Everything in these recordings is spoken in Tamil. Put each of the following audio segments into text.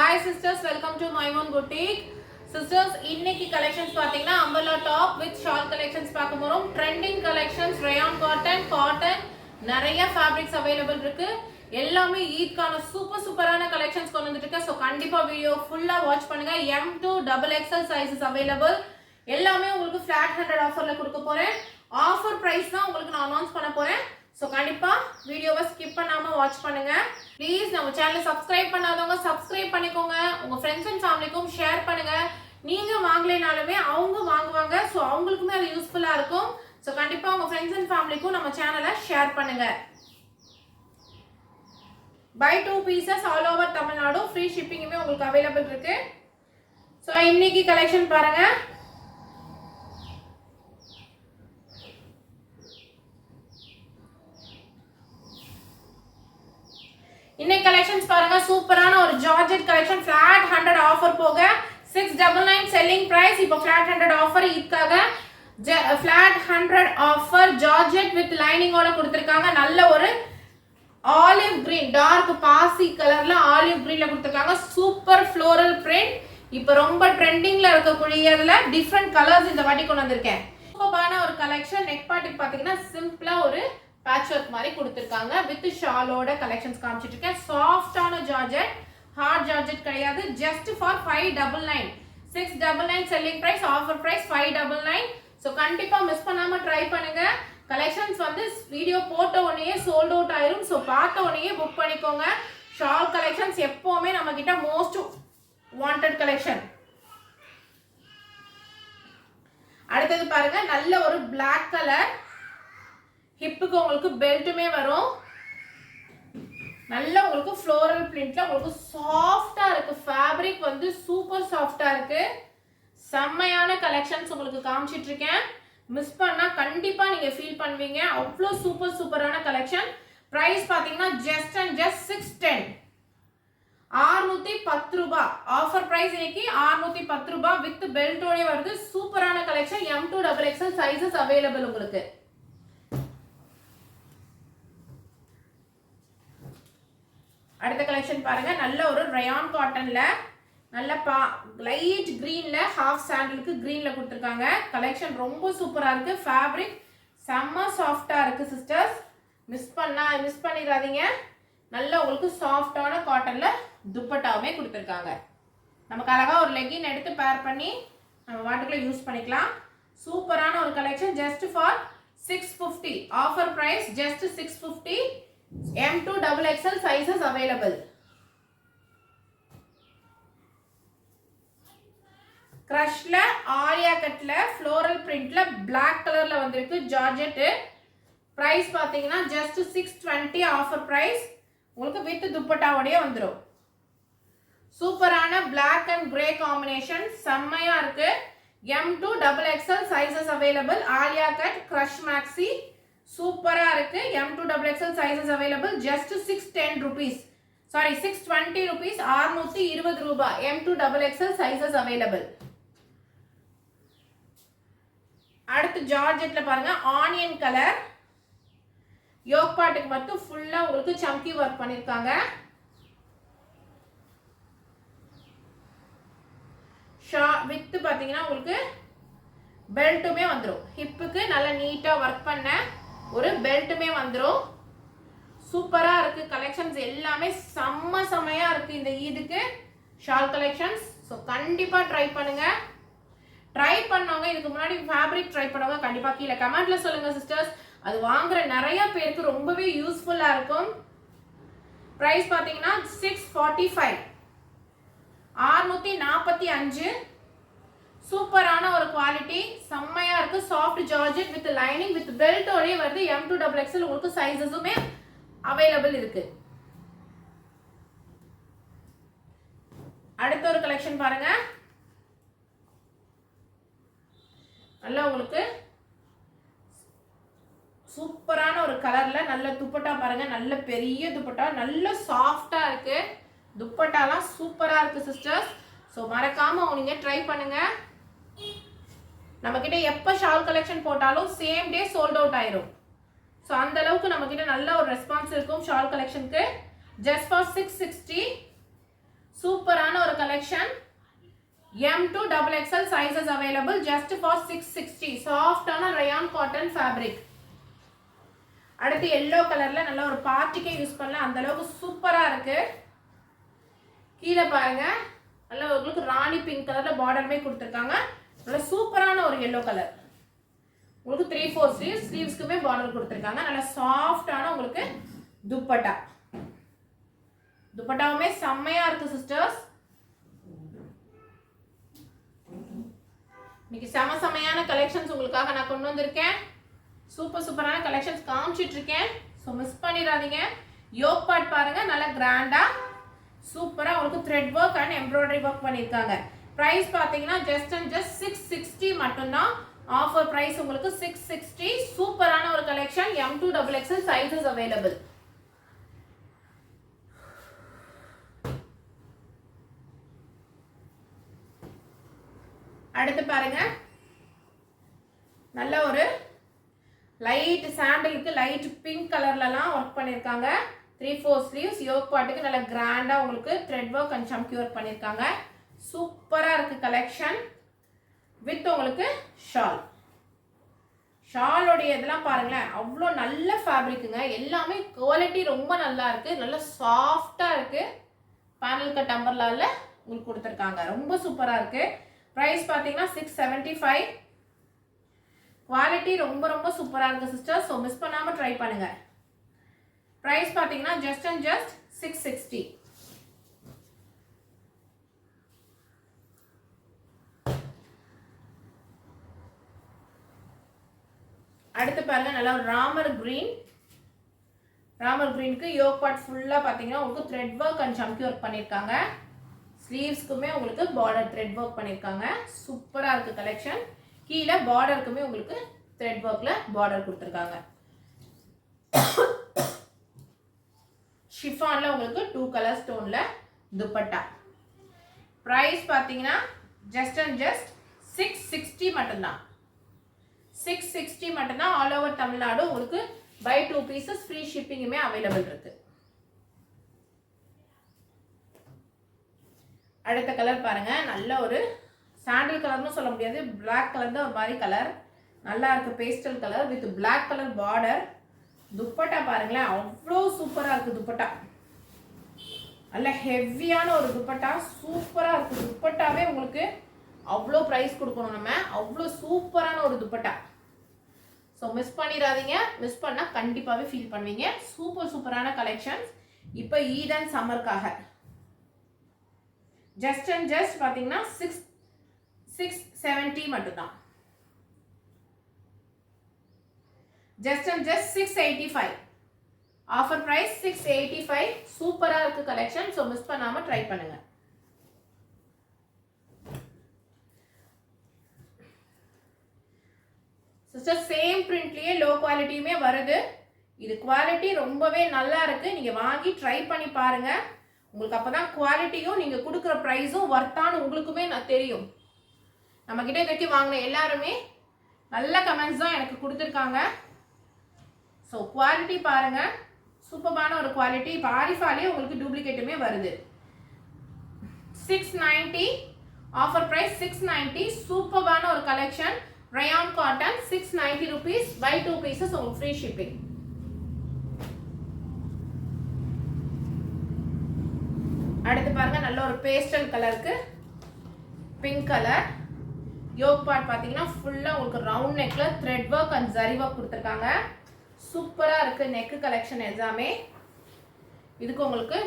Hi sisters, welcome to my own boutique. Sisters, இன்னைக்கு collections பாத்தீங்கன்னா umbrella top with shawl collections பார்க்க போறோம். Trending collections, rayon cotton, நிறைய fabrics available இருக்கு. எல்லாமே ஈத்கான சூப்பரான collections கொண்டு வந்துருக்கு. So கண்டிப்பா வீடியோ ஃபுல்லா வாட்ச் பண்ணுங்க. M to XXL sizes available. எல்லாமே உங்களுக்கு flat 100 ஆஃபர்ல கொடுக்க போறேன். ஆஃபர் பிரைஸ் தான் உங்களுக்கு நான் அனௌன்ஸ் பண்ண போறேன். So கண்டிப்பா வீடியோவை ஸ்கிப் பண்ணாம வாட்ச் பண்ணுங்க. ப்ளீஸ் நம்ம சேனலை சப்ஸ்கிரைப் பண்ணாதவங்க சப்ஸ்கிரைப் பண்ணிக்கோங்க. உங்க ஃப்ரெண்ட்ஸ் அண்ட் ஃபேமிலிக்கும் ஷேர் பண்ணுங்க. நீங்க வாங்கலைனாலுமே அவங்க வாங்குவாங்க. ஸோ அவங்களுக்குமே அது யூஸ்ஃபுல்லா இருக்கும். ஸோ கண்டிப்பா உங்க ஃப்ரெண்ட்ஸ் அண்ட் ஃபேமிலிக்கும் நம்ம சேனலை ஷேர் பண்ணுங்க. Buy 2 pieces all over Tamil Nadu free ஷிப்பிங்குமே உங்களுக்கு அவைலபிள் இருக்கு. ஸோ இன்னைக்கு கலெக்ஷன் பாருங்க. இன்னைக்கு கலெக்ஷன்ஸ் பாருங்க. சூப்பரான ஒரு ஜார்ஜெட் கலெக்ஷன் flat 100 ஆஃபர் போக 699 செல்லிங் பிரைஸ். இப்போ flat 100 ஆஃபர் இதுக்காக flat 100 ஆஃபர் ஜார்ஜெட் வித் லைனிங்கோட கொடுத்திருக்காங்க. நல்ல ஒரு ஆலிவ் கிரீன் டார்க் பாசி கலர்ல ஆலிவ் கிரீன்ல கொடுத்திருக்காங்க. Super floral print. இப்போ ரொம்ப ட்ரெண்டிங்ல இருக்கக்கூடியதுல டிஃபரண்ட் கலர்ஸ் இந்த வாட்டி கொண்டு வந்திருக்கேன். சூப்பரான ஒரு கலெக்ஷன். நெக் பார்ட்டுக்கு பாத்தீங்கன்னா சிம்பிளா ஒரு பேட்ச் ஒர்க் மாதிரி கொடுத்திருக்காங்க. வித் ஷாலோட கலெக்ஷன்ஸ் காமிச்சிட்டு இருக்கேன். சாஃப்டான ஜார்ஜெட், ஹார்ட் ஜார்ஜெட் கிடையாது. Just for 599. 699 selling price, offer price 599. So கண்டிப்பா மிஸ் பண்ணாம ட்ரை பண்ணுங்க. கலெக்ஷன்ஸ் வந்து வீடியோ போட்ட உடனே சோல்ட் அவுட் ஆயிரும். ஸோ பார்த்த உடனே புக் பண்ணிக்கோங்க. ஷால் கலெக்ஷன்ஸ் எப்பவுமே நம்ம கிட்ட மோஸ்ட் வாண்டட் கலெக்ஷன். அடுத்தது பாருங்க, நல்ல ஒரு பிளாக் கலர். ஹிப்புக்கு உங்களுக்கு பெல்ட்டுமே வரும். நல்ல உங்களுக்கு ஃப்ளோரல் பிரிண்ட்ல உங்களுக்கு சாஃப்டா இருக்கு. ஃபேப்ரிக் வந்து சூப்பர் சாஃப்டா இருக்கு. செம்மையான கலெக்ஷன்ஸ் உங்களுக்கு காமிச்சிட்டு இருக்கேன். மிஸ் பண்ணா கண்டிப்பா நீங்க ஃபீல் பண்ணுவீங்க. அவ்வளோ சூப்பரான கலெக்ஷன். பிரைஸ் பாத்தீங்கன்னா ஜஸ்ட் 610. 610 ரூபாய் ஆஃபர் பிரைஸ். இன்னைக்கு 610 ரூபாய் வித் பெல்ட்டோட வருது. சூப்பரான collection. M to XXL sizes available உங்களுக்கு. அடுத்த கலெக்ஷன் பாருங்க. நல்ல ஒரு ரயான் காட்டன்ல நல்ல லைட் கிரீன்ல ஹாஃப் சாண்டலுக்கு கிரீன்ல கொடுத்திருக்காங்க. கலெக்ஷன் ரொம்ப சூப்பரா இருக்கு. ஃபேப்ரிக் செம்ம சாஃப்டா இருக்கு சிஸ்டர்ஸ். மிஸ் பண்ணிடாதீங்க. நல்ல உங்களுக்கு சாஃப்டான காட்டன்ல துப்பட்டாவுமே கொடுத்திருக்காங்க. நமக்கு அழகா ஒரு லெகின் எடுத்து பேர் பண்ணி நம்ம வாட்டுக்குள்ள யூஸ் பண்ணிக்கலாம். சூப்பரான ஒரு collection. Just for 650. Offer price just 650. M to XXL sizes available. Crushல ஆரியா கட்ல floral printல black கலர்ல வந்திருக்கு ஜார்ஜெட். பிரைஸ் பாத்தீங்கன்னா just 620 ஆஃபர் பிரைஸ். உங்களுக்கு வித் துப்பட்டாவோடயே வந்துரும். சூப்பரான black and grey combination செம்மையா இருக்கு. M to XXL sizes available. Alia cut crush maxi சூப்பரா இருக்கு. M to XXL sizes available. just 610 rupees. Sorry, 620 rupees. 620 ரூபாய். M to XXL sizes available. அடுத்து ஜார்ஜெட்ல பாருங்க, ஆனியன் கலர். யோக் பார்ட்டுக்கு மட்டும் ஃபுல்லா உங்களுக்கு சம்கி வர்க் பண்ணிருக்காங்க. வித் பாத்தீங்கன்னா உங்களுக்கு பெல்ட்டுமே வந்துரும். ஹிப்புக்கு நல்ல நீட்டா வர்க் பண்ண ஒரு பெல்ட்டுமே வந்துரும். சூப்பரா இருக்கு. கலெக்ஷன்ஸ் எல்லாமே செம்மையா இருக்கு இந்த ஈதுக்கு ஷால் கலெக்ஷன்ஸ். ஸோ கண்டிப்பா ட்ரை பண்ணுங்க. ட்ரை பண்ணவங்க, இதுக்கு முன்னாடி ஃபேப்ரிக் ட்ரை பண்ணவங்க கண்டிப்பா கீழே கமெண்ட்ல சொல்லுங்க சிஸ்டர்ஸ். அது வாங்குற நிறைய பேருக்கு ரொம்பவே யூஸ்ஃபுல்லா இருக்கும். பிரைஸ் பாத்தீங்கன்னா 645. 645. சூப்பரான ஒரு குவாலிட்டி. செம்மையா இருக்கு. Soft georgette with lining with பெல்ட்டோடயே வருது. M to XXL உங்களுக்கு சைஸஸுமே அவைலபிள் இருக்கு. அடுத்த ஒரு கலெக்ஷன் பாருங்க. நல்ல உங்களுக்கு சூப்பரான ஒரு கலர்ல நல்ல துப்பட்டா பாருங்க. நல்ல பெரிய துப்பட்டா, நல்ல சாஃப்டா இருக்கு. துப்பட்டாலாம் சூப்பரா இருக்கு சிஸ்டர்ஸ். ஸோ மறக்காம நீங்க ட்ரை பண்ணுங்க. நம்ம கிட்ட எப்ப ஷால் கலெக்ஷன் போட்டாலும் சேம் டே சோல்ட் அவுட் ஆயிரும். ஸோ அந்த அளவுக்கு நம்ம கிட்ட நல்ல ஒரு ரெஸ்பான்ஸ் இருக்கும் ஷால் கலெக்ஷனுக்கு. Just for 660. சூப்பரான collection. M to XXL sizes available just for 660. Soft on a rayon cotton fabric. அடுத்து yellow கலர்ல நல்ல ஒரு பார்ட்டிக்கே யூஸ் பண்ணலாம், அந்த அளவுக்கு சூப்பரா இருக்கு. கீழ பாருங்க நல்ல உங்களுக்கு ராணி பிங்க் கலர்ல பார்டர்மே கொடுத்திருக்காங்க. நல்ல சூப்பரான ஒரு yellow கலர். உங்களுக்கு 3/4 ஸ்லீவ்ஸ், ஸ்லீவ்ஸ்க்குமே பார்டர் கொடுத்திருக்காங்க. நல்ல சாஃப்ட்டான உங்களுக்கு துப்பட்டா. துப்பட்டாவுமே செம்மையா இருக்கு சிஸ்டர்ஸ். இன்னைக்கு செமையான கலெக்ஷன்ஸ் உங்களுக்காக நான் கொண்டு வந்திருக்கேன். சூப்பரான கலெக்ஷன்ஸ் காமிச்சிட்டு இருக்கேன். ஸோ மிஸ் பண்ணிடாதீங்க. யோக் பார்ட் பாருங்க, நல்லா கிராண்டா சூப்பரா உங்களுக்கு thread work and embroidery work பண்ணியிருக்காங்க. பிரைஸ் பார்த்தீங்கன்னா ஜஸ்ட் 660 மட்டும்தான். ஆஃபர் பிரைஸ் உங்களுக்கு 660. சூப்பரான ஒரு collection. M to XXL sizes available. அடுத்து பாருங்க நல்ல ஒரு லைட் சாண்டலுக்கு லைட் பிங்க் கலர்லலாம் ஒர்க் பண்ணியிருக்காங்க. 3/4 ஸ்லீவ்ஸ், யோக் பார்ட்டுக்கு நல்ல கிராண்டா உங்களுக்கு த்ரெட் ஒர்க் அண்ட் சம்கி ஒர்க் பண்ணியிருக்காங்க. சூப்பரா இருக்கு கலெக்ஷன். வித் உங்களுக்கு ஷால். ஷாலோடைய இதெல்லாம் பாருங்களேன், அவ்வளோ நல்ல ஃபேப்ரிக்குங்க. எல்லாமே குவாலிட்டி ரொம்ப நல்லா இருக்கு, நல்ல சாஃப்டா இருக்கு. பேனல் கட் அம்பர்லால உங்களுக்கு கொடுத்துருக்காங்க. ரொம்ப சூப்பரா இருக்கு. பிரைஸ் பார்த்தீங்கன்னா 675. குவாலிட்டி ரொம்ப சூப்பரா இருக்கு சிஸ்டர். ஸோ மிஸ் பண்ணாம ட்ரை பண்ணுங்க. பிரைஸ் பார்த்தீங்கன்னா ஜஸ்ட் 660. அடுத்து பாருங்க நல்ல ஒரு ராமர் கிரீன். ராமர் கிரீனுக்கு யோக் பார்ட் ஃபுல்லா பாத்தீங்கன்னா உங்களுக்கு த்ரெட் ஒர்க் அண்ட் சம்கி ஒர்க் பண்ணிருக்காங்க. ஸ்லீவ்ஸ்க்குமே உங்களுக்கு பார்டர் த்ரெட் ஒர்க் பண்ணிருக்காங்க. சூப்பரா இருக்கு கலெக்ஷன். கீழ பார்டருக்குமே உங்களுக்கு த்ரெட் ஒர்க்ல பார்டர் கொடுத்திருக்காங்க. ஷிஃபான்ல உங்களுக்கு 2 கலர் ஸ்டோன்ல துப்பட்டா. பிரைஸ் பாத்தீங்கன்னா ஜஸ்ட் 660 மட்டும்தான். 660 மட்டும்தான். ஆல் ஓவர் தமிழ்நாடு உங்களுக்கு பை 2 பீசஸ் ஃப்ரீ ஷிப்பிங்குமே அவைலபிள் இருக்கு. அடுத்த கலர் பாருங்க, நல்ல ஒரு சாண்டல் கலர்னு சொல்ல முடியாது, பிளாக் கலர் தான் ஒரு மாதிரி கலர். நல்லா இருக்கு. Pastel colour with black colour border. Dupatta பாருங்களேன், அவ்வளோ சூப்பரா இருக்கு துப்பட்டா. நல்ல ஹெவியான ஒரு துப்பட்டா, சூப்பரா இருக்கு. துப்பட்டாவே உங்களுக்கு அவ்வளோ பிரைஸ் கொடுக்கணும் நம்ம, அவ்வளோ சூப்பரான ஒரு துப்பட்டா. ஸோ மிஸ் பண்ணிடாதீங்க. மிஸ் பண்ணால் கண்டிப்பாகவே ஃபீல் பண்ணுவீங்க. சூப்பரான கலெக்ஷன்ஸ் இப்போ ஈத் அண்ட் சம்மருக்காக. ஜஸ்ட் பார்த்தீங்கன்னா 670 மட்டும்தான். ஜஸ்ட் 685. Offer price 685. சூப்பரா இருக்கு கலெக்ஷன். ஸோ மிஸ் பண்ணாம ட்ரை பண்ணுங்க. சிஸ்டர் சேம் பிரிண்ட்லயே லோ குவாலிட்டியுமே வருது. இது குவாலிட்டி ரொம்பவே நல்லா இருக்கு. நீங்க வாங்கி ட்ரை பண்ணி பாருங்க. உங்களுக்கு அப்பதான் குவாலிட்டியும் நீங்க கொடுக்குற பிரைஸும் வர்த்தான்னு உங்களுக்குமே தெரியும். நம்ம கிட்ட இதுக்கு வாங்கின எல்லாருமே நல்ல கமெண்ட்ஸ் தான் எனக்கு கொடுத்துருக்காங்க. ஸோ குவாலிட்டி பாருங்க, சூப்பரான ஒரு குவாலிட்டி. இப்போ ஆரிஃபாலே உங்களுக்கு டூப்ளிகேட்டுமே வருது. 690. Offer price 690. சூப்பரான ஒரு collection. rayon cotton 690 rupees. Buy 2 pieces உங்களுக்கு free shipping. அடுத்து பாருங்க நல்ல ஒரு பேஸ்டல் கலருக்கு பிங்க் கலர். யோக் பார்ட் பாத்தீங்கன்னா ஃபுல்லா உங்களுக்கு ரவுண்ட் நெக்ல thread work and zari work கொடுத்திருக்காங்க. சூப்பரா இருக்கு நெக் கலெக்ஷன் எல்லாமே. இதுக்கு உங்களுக்கு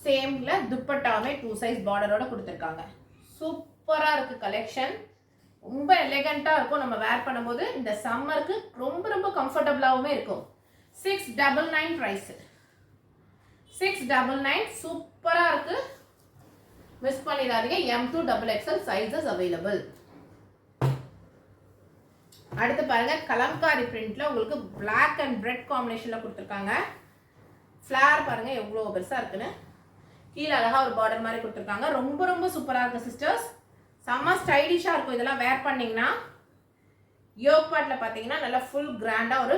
சேம்ல துப்பட்டாவே 2 சைஸ் பார்டரோட கொடுத்திருக்காங்க. சூப்பரா இருக்கு கலெக்ஷன். ரொம்ப எலிகண்டா இருக்கும். நம்ம வேர் பண்ணும்போது இந்த சம்மருக்கு ரொம்ப கம்ஃபர்டபுளாவுமே இருக்கும். 699 பிரைஸ். 699. சூப்பரா இருக்கு. மிஸ் பண்ணிடாதீங்க. M to XXL sizes available. அடுத்து பாருங்க கலம்காரி பிரிண்ட்ல உங்களுக்கு Black and Red காம்பினேஷன்ல கொடுத்திருக்காங்க. ஃபிளார் பாருங்க எவ்வளவு பெருசா இருக்குன்னு. கீழ அழகா ஒரு பார்டர் மாதிரி கொடுத்திருக்காங்க. ரொம்ப சூப்பரா இருக்கு சிஸ்டர்ஸ். செம்ம ஸ்டைலிஷா இருக்கும் இதெல்லாம் வேர் பண்ணீங்கன்னா. யோக் பார்ட்ல பாத்தீங்கன்னா நல்லா ஃபுல் கிராண்டா ஒரு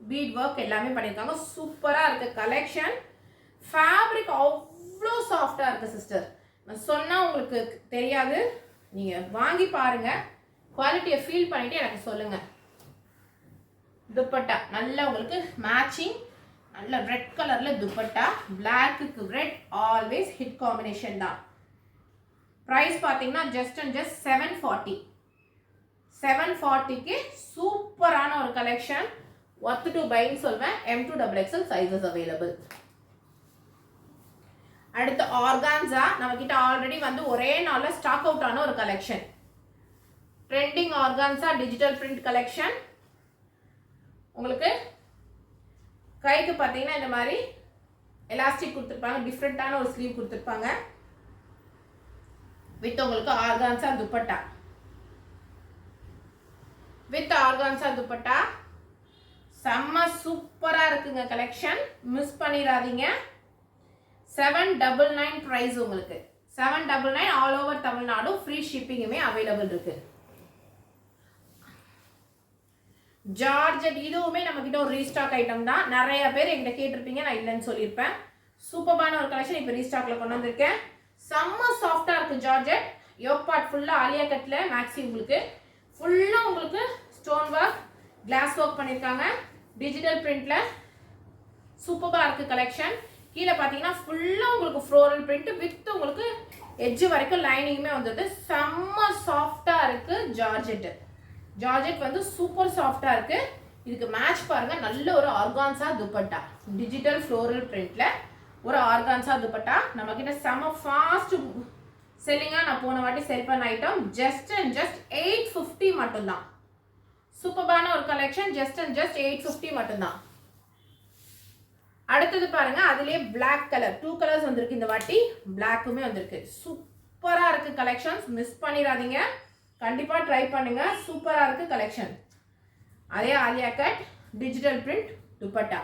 பீட் ஒர்க் எல்லாமே பண்ணிருக்காங்க. சூப்பரா இருக்கு கலெக்ஷன். ஃபேப்ரிக் அவ்வளோ சாஃப்டா இருக்கு சிஸ்டர். சொன்னால் உங்களுக்கு தெரியாது, நீங்கள் வாங்கி பாருங்கள், குவாலிட்டியை ஃபீல் பண்ணிவிட்டு எனக்கு சொல்லுங்கள். துப்பட்டா நல்லா உங்களுக்கு மேட்சிங், நல்ல ரெட் கலரில் துப்பட்டா, பிளாக்குக்கு ரெட் ஆல்வேஸ் ஹிட் காம்பினேஷன் தான். ப்ரைஸ் பார்த்தீங்கன்னா ஜஸ்ட் அண்ட் ஜஸ்ட் 740. 740க்கு சூப்பரான ஒரு கலெக்ஷன், ஒர்த் டு பைன்னு சொல்வேன். M2XXL sizes available. அடுத்து ஆர்கான்ஸா, நம்மக்கிட்ட ஆல்ரெடி வந்து ஒரே நாளில் ஸ்டாக் அவுட் ஆன ஒரு collection. Trending organza digital print collection. உங்களுக்கு கைக்கு பார்த்தீங்கன்னா இந்த மாதிரி எலாஸ்டிக் கொடுத்துருப்பாங்க, டிஃப்ரெண்ட்டான ஒரு ஸ்லீவ் கொடுத்துருப்பாங்க. வித் உங்களுக்கு organza dupatta, with organza dupatta செம்ம சூப்பராக இருக்குங்க கலெக்ஷன், மிஸ் பண்ணிடாதீங்க. 799 ப்ரைஸ் உங்களுக்கு. 799 ஆல் ஓவர் தமிழ்நாடு, ஃப்ரீ ஷிப்பிங்குமே அவைலபிள் இருக்கு. ஜார்ஜெட் இதுவுமே நம்மக்கிட்ட ஒரு ரீஸ்டாக் ஐட்டம் தான். நிறைய பேர் எங்கிட்ட கேட்டிருப்பீங்க, நான் இல்லைன்னு சொல்லியிருப்பேன். சூப்பரான ஒரு கலெக்ஷன் இப்போ ரீஸ்டாக்ல கொண்டு வந்திருக்கேன். செம்ம சாஃப்டாக இருக்குது ஜார்ஜெட். யோக் பார்ட் ஃபுல்லாக ஆலியா கட்டில் மேக்ஸி, உங்களுக்கு ஃபுல்லாக உங்களுக்கு ஸ்டோன் ஒர்க், கிளாஸ் ஒர்க் பண்ணியிருக்காங்க. டிஜிட்டல் பிரிண்ட்ல சூப்பராக இருக்குது கலெக்ஷன். கீழே பார்த்தீங்கன்னா ஃபுல்லாக உங்களுக்கு ஃப்ளோரல் பிரிண்ட் வித் உங்களுக்கு எட்ஜ் வரைக்கும் லைனிங்குமே வந்தது. செம்ம சாஃப்டாக இருக்குது ஜார்ஜெட். ஜார்ஜெட் வந்து சூப்பர் சாஃப்டாக இருக்குது. இதுக்கு மேட்ச் பாருங்கள், நல்ல ஒரு ஆர்கான்ஸா துப்பட்டா, டிஜிட்டல் ஃப்ளோரல் பிரிண்ட்ல ஒரு ஆர்கான்ஸா துப்பட்டா. நம்மக்கிட்ட செம்ம ஃபாஸ்ட் செல்லிங்காக நான் போன வாட்டி செல் பண்ண ஐட்டம். ஜஸ்ட் அண்ட் ஜஸ்ட் 850 மட்டும்தான். சூப்பரான ஒரு கலெக்ஷன், ஜஸ்ட் அண்ட் ஜஸ்ட் 850 மட்டும்தான். அடுத்தது பாருங்க, அதுலயே பிளாக் கலர் 2 கலர்ஸ் வந்திருக்கு இந்த வாட்டி, பிளாக்குமே வந்திருக்கு. சூப்பரா இருக்கு கலெக்ஷன்ஸ், மிஸ் பண்ணிடாதீங்க, கண்டிப்பா ட்ரை பண்ணுங்க. சூப்பரா இருக்கு கலெக்ஷன். அதே Alia cut digital print dupatta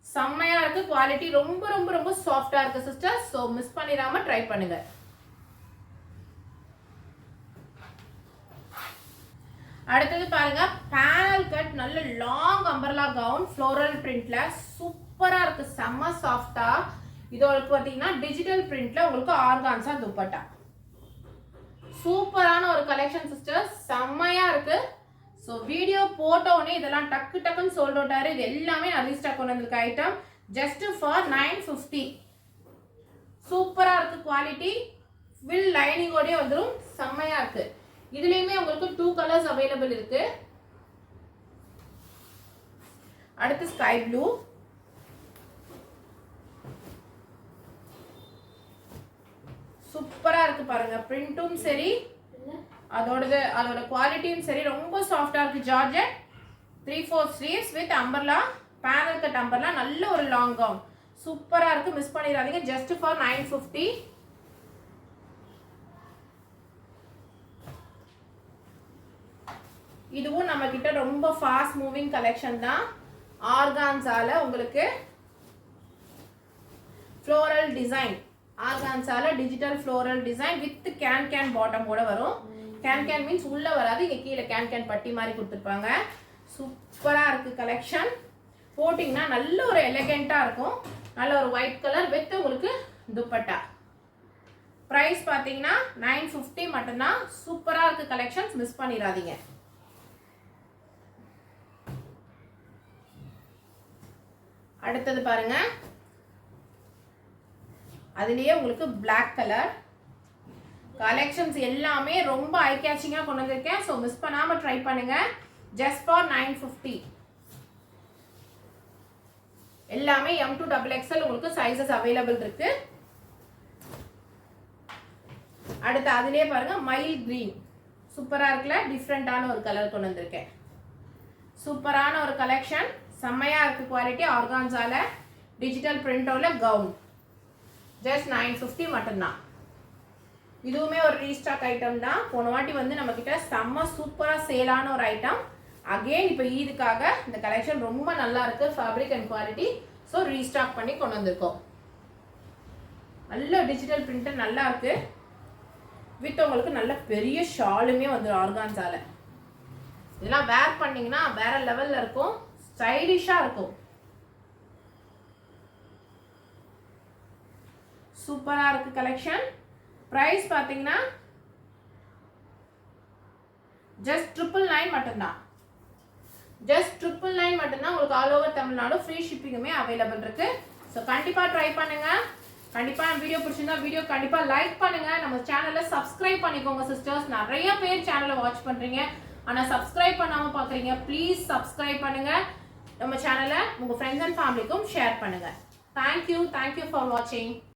செம்மையா இருக்கு. குவாலிட்டி ரொம்ப ரொம்ப ரொம்ப சாஃப்டா இருக்கு சிஸ்டர். சோ மிஸ் பண்ணிடாம ட்ரை பண்ணுங்க. அடுத்தது பாருங்க, பேனல் கட் நல்ல லாங் அம்பர்லா கவுன் ஃப்ளோரல் பிரிண்ட்ல சூப்பரா இருக்கு, செம்ம சாஃப்டா. இதோட பாத்தீங்கன்னா டிஜிட்டல் பிரிண்ட்ல உங்களுக்கு ஆர்கான்ஸா துப்பட்டா. சூப்பரான ஒரு கலெக்ஷன் சிஸ்டர், செம்மையா இருக்கு. ஸோ வீடியோ போட்ட உடனே இதெல்லாம் டக்கு டக்குன்னு சோல்ட் அவுட் ஆயிரு. இது எல்லாமே நான் ரீஸ்டாக் கொண்டு வந்திருக்க ஐட்டம், ஜஸ்ட் ஃபார் 950. சூப்பரா இருக்கு குவாலிட்டி, வில் லைனிங்கோடய வந்துடும், செம்மையா இருக்கு. இதுலயுமே உங்களுக்கு 2 கலர்ஸ் அவைலபிள் இருக்கு. அடுத்து ஸ்கை ப்ளூ, சூப்பரா இருக்கு பாருங்க. பிரிண்டும் சரி, அதோட குவாலிட்டியும் சரி, ரொம்ப சாஃப்டா இருக்கு. Georgette 3/4 sleeves with umbrella, panel cut umbrella, நல்ல ஒரு லாங் கவுன், சூப்பரா இருக்கு, மிஸ் பண்ணிடாதீங்க. Just for 950. இதுவும் நம்ம கிட்ட ரொம்ப ஃபாஸ்ட் மூவிங் கலெக்ஷன் தான். ஆர்கான்ஸால உங்களுக்கு ஃப்ளோரல் டிசைன், ஆர்கான்ஸால digital floral design with can bottom கூட வரும். கேன் மீன்ஸ் உள்ள வராது, இங்க கீழே கேன் பட்டி மாதிரி கொடுத்துருப்பாங்க. சூப்பரா இருக்கு கலெக்ஷன். போட்டிங்கன்னா நல்ல ஒரு எலிகெண்டா இருக்கும். நல்ல ஒரு ஒயிட் கலர் வித் உங்களுக்கு துப்பட்டா. பிரைஸ் பாத்தீங்கன்னா 950 மட்டும்தான். சூப்பரா இருக்கு கலெக்ஷன்ஸ், மிஸ் பண்ணிடாதீங்க. அடுத்தது பாருங்க, அதுலயே உங்களுக்கு பிளாக் கலர் கலெக்ஷன்ஸ் எல்லாமே ரொம்ப ஐ கேச்சிங்கா கொண்டு வந்திருக்கேன். ஸோ மிஸ் பண்ணாம ட்ரை பண்ணுங்க. Just for 950. எல்லாமே M2XXL உங்களுக்கு சைஸஸ் அவைலபிள் இருக்கு. அடுத்து அதுலயே பாருங்க, மைல் கிரீன் சூப்பரா இருக்குல்ல, டிஃப்ரெண்டான ஒரு கலர் கொண்டு வந்திருக்கேன். சூப்பரான ஒரு கலெக்ஷன், செம்மையா இருக்கு குவாலிட்டி. ஆர்கான்ஸால டிஜிட்டல் பிரிண்டோல கவுன், ஜஸ்ட் 950 மட்டும்தான். இதுவுமே ஒரு ரீஸ்டாக் ஐட்டம் தான். போன வாட்டி வந்து நம்ம கிட்ட செம்ம சூப்பரா சேலான ஒரு ஐட்டம். அகெயின் இப்போ ஈதுக்காக இந்த கலெக்ஷன் ரொம்ப நல்லா இருக்கு, fabric and quality. So restock பண்ணி கொண்டு வந்திருக்கோம். நல்ல டிஜிட்டல் பிரிண்ட் நல்லா இருக்கு. வித் உங்களுக்கு நல்ல பெரிய ஷாலுமே வந்துடும் ஆர்கான்ஸால. இதெல்லாம் வேர் பண்ணீங்கன்னா வேற லெவல்ல இருக்கும், ஸ்டைலிஷா இருக்கும். சூப்பரா இருக்கு கலெக்ஷன். பிரைஸ் பாத்தீங்கன்னா ஜஸ்ட் 999 மட்டும்தான். ஜஸ்ட் 999 மட்டும்தான். உங்களுக்கு ஆல் ஓவர் தமிழ்நாடு ஃப்ரீ ஷிப்பிங்குமே அவைலபிள் இருக்கு. ஸோ கண்டிப்பா ட்ரை பண்ணுங்க. கண்டிப்பா வீடியோ பிடிச்சிருந்தா வீடியோ கண்டிப்பா லைக் பண்ணுங்க. நம்ம சேனலை சப்ஸ்கிரைப் பண்ணிக்கோங்க சிஸ்டர்ஸ். நிறைய பேர் சேனலை வாட்ச் பண்றீங்க, ஆனா சப்ஸ்கிரைப் பண்ணாம பாக்குறீங்க. ப்ளீஸ் சப்ஸ்கிரைப் பண்ணுங்க. நம்ம சேனலை உங்க ஃப்ரெண்ட்ஸ் அண்ட் ஃபேமிலிக்கும் ஷேர் பண்ணுங்க. தேங்க்யூ ஃபார் வாட்சிங்.